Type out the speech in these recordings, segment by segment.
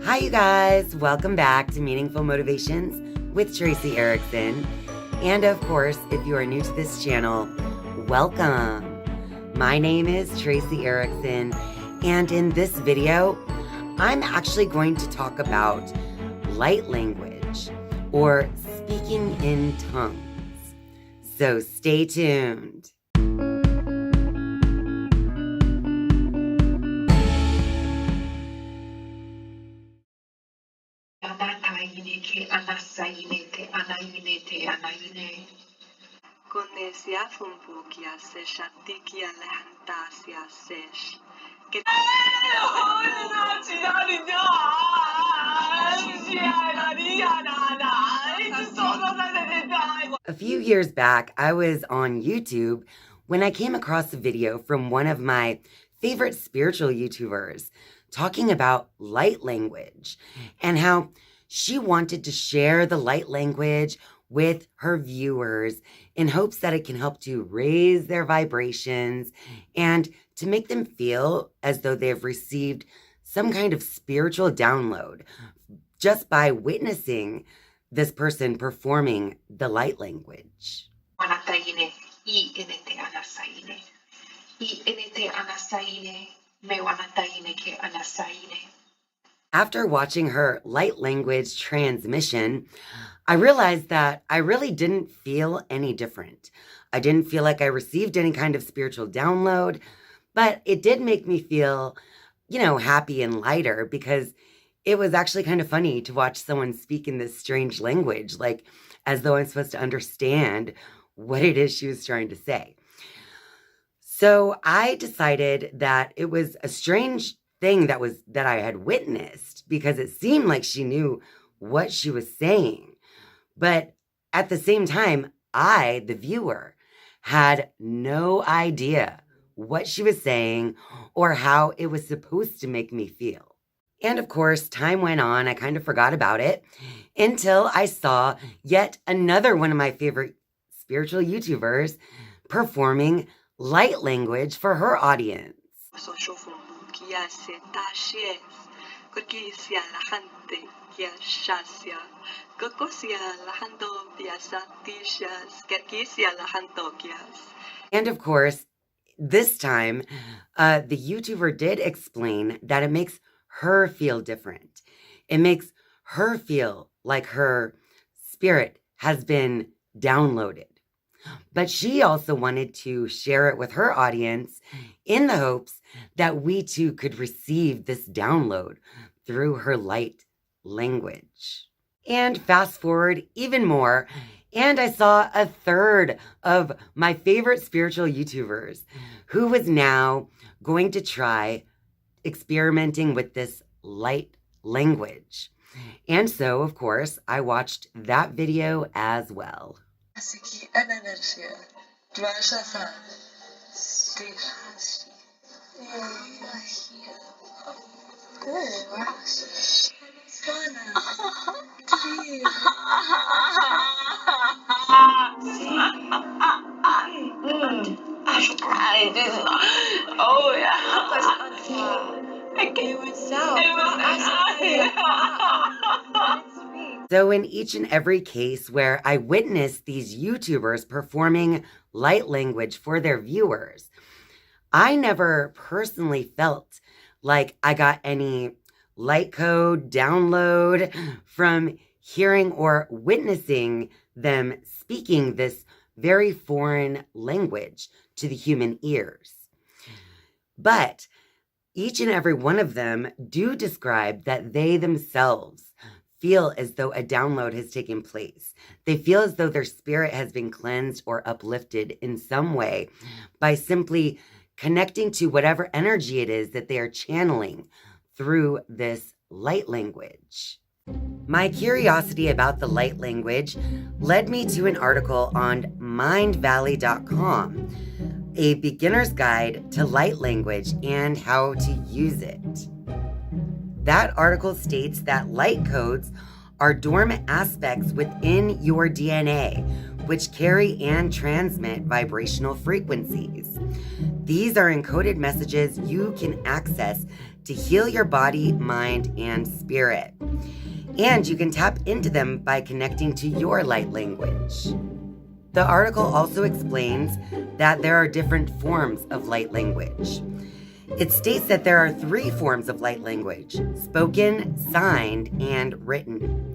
Hi, you guys. Welcome back to Meaningful Motivations with Tracey Erickson. And of course, if you are new to this channel, welcome. My name is Tracey Erickson, and in this video, I'm actually going to talk about light language or speaking in tongues. So stay tuned. A few years back, I was on YouTube when I came across a video from one of my favorite spiritual YouTubers talking about light language and how she wanted to share the light language with her viewers in hopes that it can help to raise their vibrations and to make them feel as though they've received some kind of spiritual download just by witnessing this person performing the light language. After watching her light language transmission, I realized that I really didn't feel any different. I didn't feel like I received any kind of spiritual download, but it did make me feel, happy and lighter because it was actually kind of funny to watch someone speak in this strange language, like as though I'm supposed to understand what it is she was trying to say. So I decided that it was a strange thing that I had witnessed because it seemed like she knew what she was saying. But at the same time, I, the viewer, had no idea what she was saying or how it was supposed to make me feel. And of course, time went on. I kind of forgot about it until I saw yet another one of my favorite spiritual YouTubers performing light language for her audience. And of course, this time, the YouTuber did explain that it makes her feel different. It makes her feel like her spirit has been downloaded. But she also wanted to share it with her audience in the hopes that we too could receive this download through her light language. And fast forward even more, and I saw a third of my favorite spiritual YouTubers who was now going to try experimenting with this light language. And so, of course, I watched that video as well. So in each and every case where I witnessed these YouTubers performing light language for their viewers, I never personally felt like I got any light code download from hearing or witnessing them speaking this very foreign language to the human ears. But each and every one of them do describe that they themselves feel as though a download has taken place. They feel as though their spirit has been cleansed or uplifted in some way by simply connecting to whatever energy it is that they are channeling through this light language. My curiosity about the light language led me to an article on mindvalley.com, a beginner's guide to light language and how to use it. That article states that light codes are dormant aspects within your DNA, which carry and transmit vibrational frequencies. These are encoded messages you can access to heal your body, mind, and spirit. And you can tap into them by connecting to your light language. The article also explains that there are different forms of light language. It states that there are 3 forms of light language: spoken, signed, and written.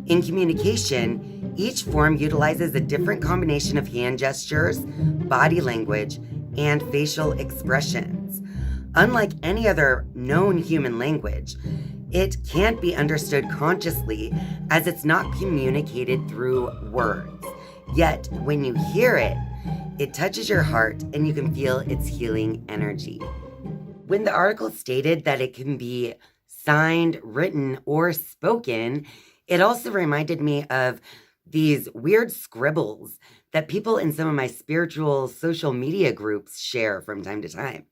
In communication, each form utilizes a different combination of hand gestures, body language, and facial expressions. Unlike any other known human language, it can't be understood consciously as it's not communicated through words. Yet, when you hear it, it touches your heart and you can feel its healing energy. When the article stated that it can be signed, written, or spoken, it also reminded me of these weird scribbles that people in some of my spiritual social media groups share from time to time.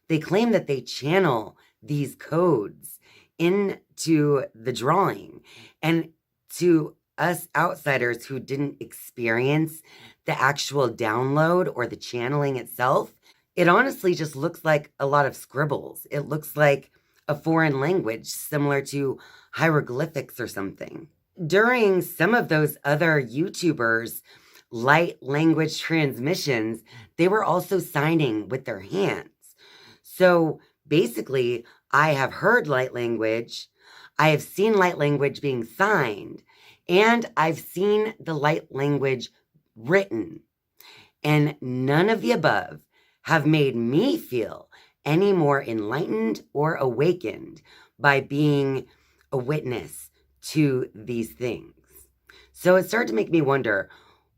They claim that they channel these codes into the drawing, and to us outsiders who didn't experience the actual download or the channeling itself, it honestly just looks like a lot of scribbles. It looks like a foreign language similar to hieroglyphics or something. During some of those other YouTubers' light language transmissions, they were also signing with their hands. So basically, I have heard light language, I have seen light language being signed, and I've seen the light language written. And none of the above have made me feel any more enlightened or awakened by being a witness to these things. So it started to make me wonder,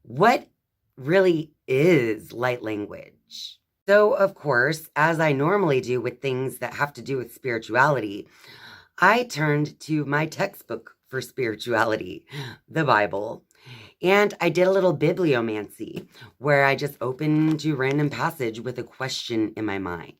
what really is light language? So, of course, as I normally do with things that have to do with spirituality, I turned to my textbook for spirituality, the Bible, and I did a little bibliomancy where I just opened to random passage with a question in my mind.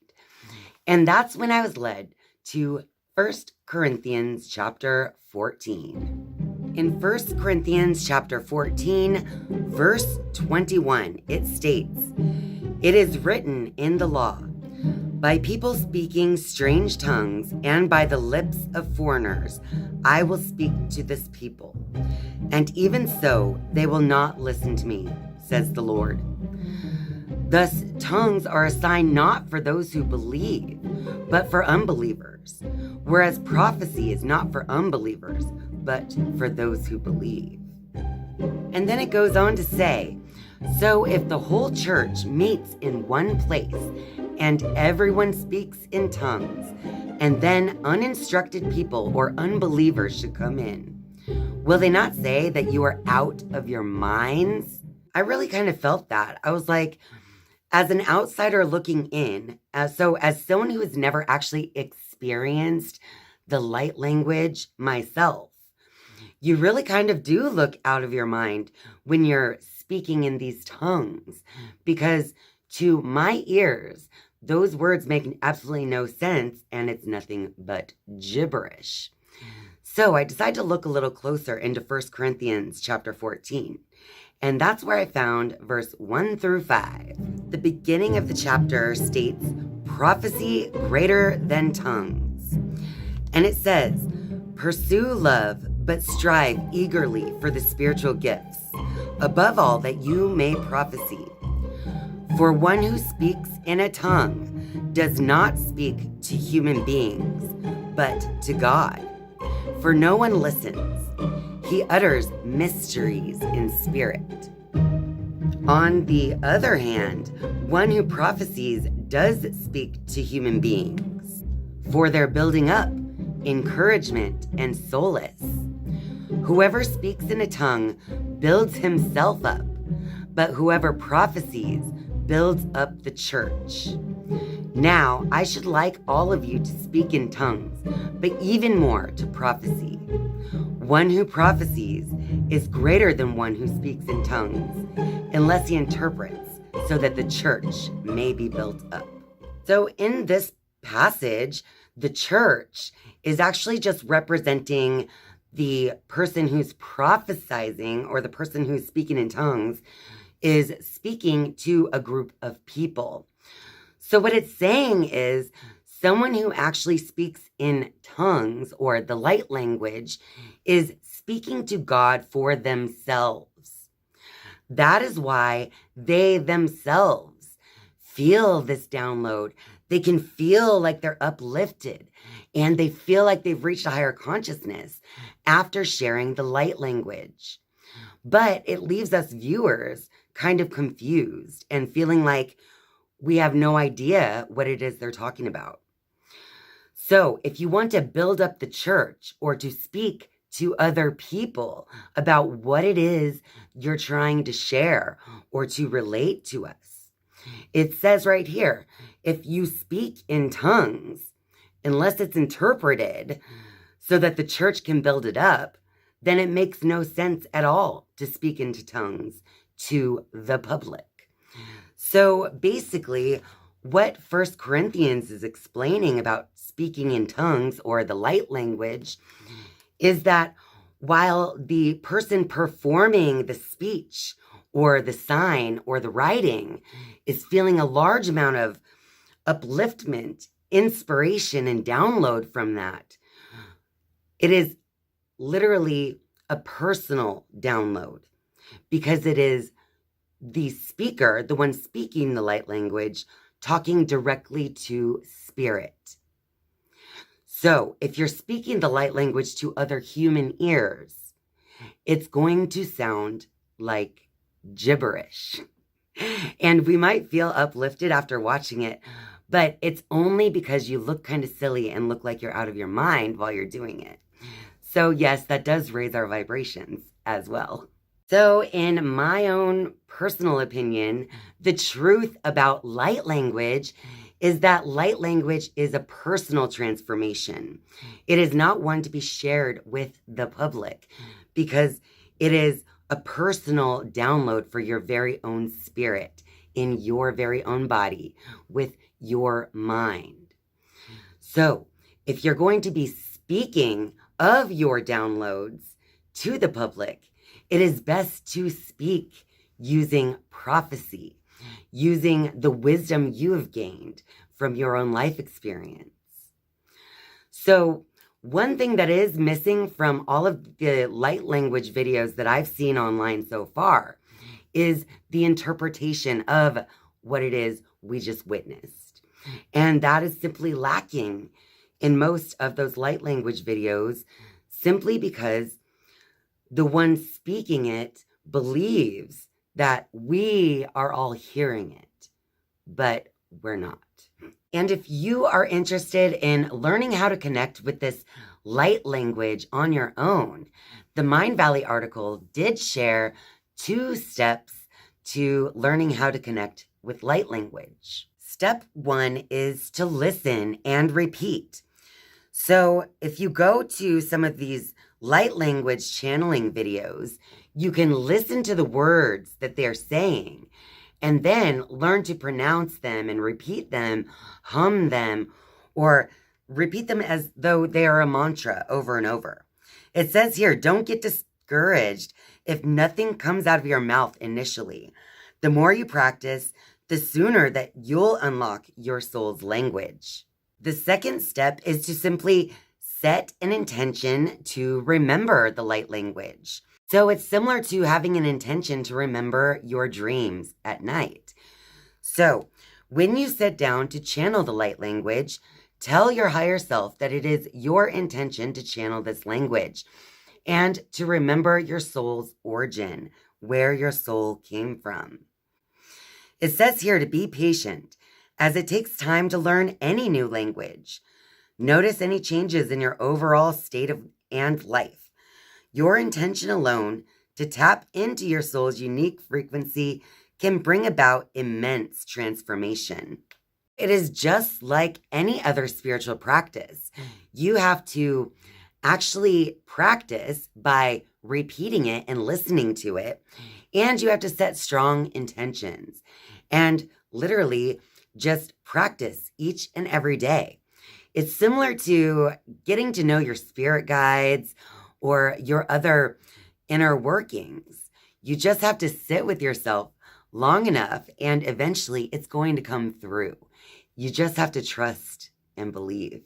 And that's when I was led to 1 Corinthians chapter 14. In 1 Corinthians chapter 14, verse 21, it states, "It is written in the law, by people speaking strange tongues and by the lips of foreigners, I will speak to this people. And even so, they will not listen to me, says the Lord." Thus, tongues are a sign not for those who believe, but for unbelievers, whereas prophecy is not for unbelievers, but for those who believe. And then it goes on to say, "So if the whole church meets in one place, and everyone speaks in tongues, and then uninstructed people or unbelievers should come in, will they not say that you are out of your minds?" I really kind of felt that. I was like, as an outsider looking in, as someone who has never actually experienced the light language myself, you really kind of do look out of your mind when you're speaking in these tongues, because to my ears, those words make absolutely no sense, and it's nothing but gibberish. So I decided to look a little closer into 1 Corinthians chapter 14. And that's where I found verse 1 through 5. The beginning of the chapter states, "Prophecy greater than tongues." And it says, "Pursue love, but strive eagerly for the spiritual gifts. Above all, that you may prophesy. For one who speaks in a tongue does not speak to human beings, but to God. For no one listens. He utters mysteries in spirit. On the other hand, one who prophesies does speak to human beings, for their building up, encouragement, and solace. Whoever speaks in a tongue builds himself up, but whoever prophesies builds up the church. Now, I should like all of you to speak in tongues, but even more to prophecy. One who prophesies is greater than one who speaks in tongues, unless he interprets, so that the church may be built up." So in this passage, the church is actually just representing the person who's prophesizing, or the person who's speaking in tongues is speaking to a group of people. So what it's saying is, Someone who actually speaks in tongues or the light language is speaking to God for themselves. That is why they themselves feel this download. They can feel like they're uplifted and they feel like they've reached a higher consciousness after sharing the light language. But it leaves us viewers kind of confused and feeling like we have no idea what it is they're talking about. So if you want to build up the church or to speak to other people about what it is you're trying to share or to relate to us, it says right here, if you speak in tongues, unless it's interpreted so that the church can build it up, then it makes no sense at all to speak into tongues to the public. So basically, what 1 Corinthians is explaining about speaking in tongues or the light language is that while the person performing the speech or the sign or the writing is feeling a large amount of upliftment, inspiration, and download from that, it is literally a personal download because it is the speaker, the one speaking the light language, talking directly to spirit. So if you're speaking the light language to other human ears, it's going to sound like gibberish. And we might feel uplifted after watching it, but it's only because you look kind of silly and look like you're out of your mind while you're doing it. So yes, that does raise our vibrations as well. So in my own personal opinion, the truth about light language is that light language is a personal transformation. It is not one to be shared with the public because it is a personal download for your very own spirit in your very own body with your mind. So if you're going to be speaking of your downloads to the public, it is best to speak using prophecy, using the wisdom you have gained from your own life experience. So one thing that is missing from all of the light language videos that I've seen online so far is the interpretation of what it is we just witnessed. And that is simply lacking in most of those light language videos simply because the one speaking it believes that we are all hearing it, but we're not. And if you are interested in learning how to connect with this light language on your own, the Mind Valley article did share 2 steps to learning how to connect with light language. Step 1 is to listen and repeat. So if you go to some of these light language channeling videos, you can listen to the words that they're saying and then learn to pronounce them and repeat them, hum them, or repeat them as though they are a mantra over and over. It says here, don't get discouraged if nothing comes out of your mouth initially. The more you practice, the sooner that you'll unlock your soul's language. The second step is to simply set an intention to remember the light language. So it's similar to having an intention to remember your dreams at night. So when you sit down to channel the light language, tell your higher self that it is your intention to channel this language and to remember your soul's origin, where your soul came from. It says here to be patient, as it takes time to learn any new language. Notice any changes in your overall state of and life. Your intention alone to tap into your soul's unique frequency can bring about immense transformation. It is just like any other spiritual practice. You have to actually practice by repeating it and listening to it, and you have to set strong intentions and literally just practice each and every day. It's similar to getting to know your spirit guides or your other inner workings. You just have to sit with yourself long enough and eventually it's going to come through. You just have to trust and believe.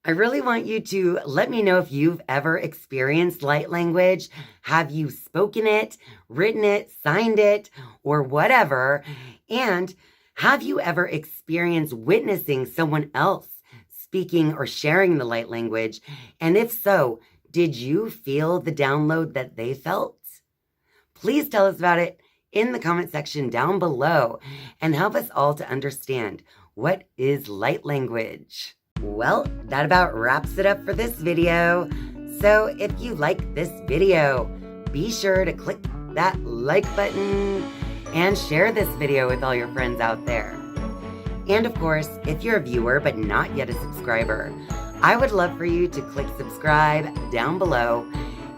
I really want you to let me know if you've ever experienced light language. Have you spoken it, written it, signed it, or whatever? And have you ever experienced witnessing someone else speaking or sharing the light language? And if so, did you feel the download that they felt? Please tell us about it in the comment section down below and help us all to understand what is light language. Well, that about wraps it up for this video. So if you like this video, be sure to click that like button and share this video with all your friends out there. And of course, if you're a viewer but not yet a subscriber, I would love for you to click subscribe down below.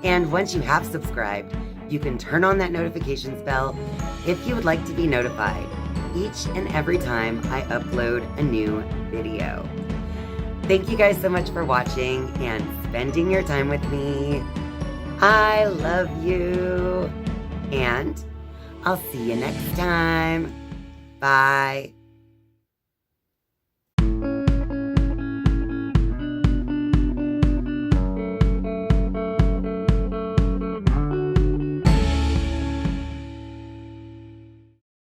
And once you have subscribed, you can turn on that notifications bell if you would like to be notified each and every time I upload a new video. Thank you guys so much for watching and spending your time with me. I love you. And I'll see you next time. Bye.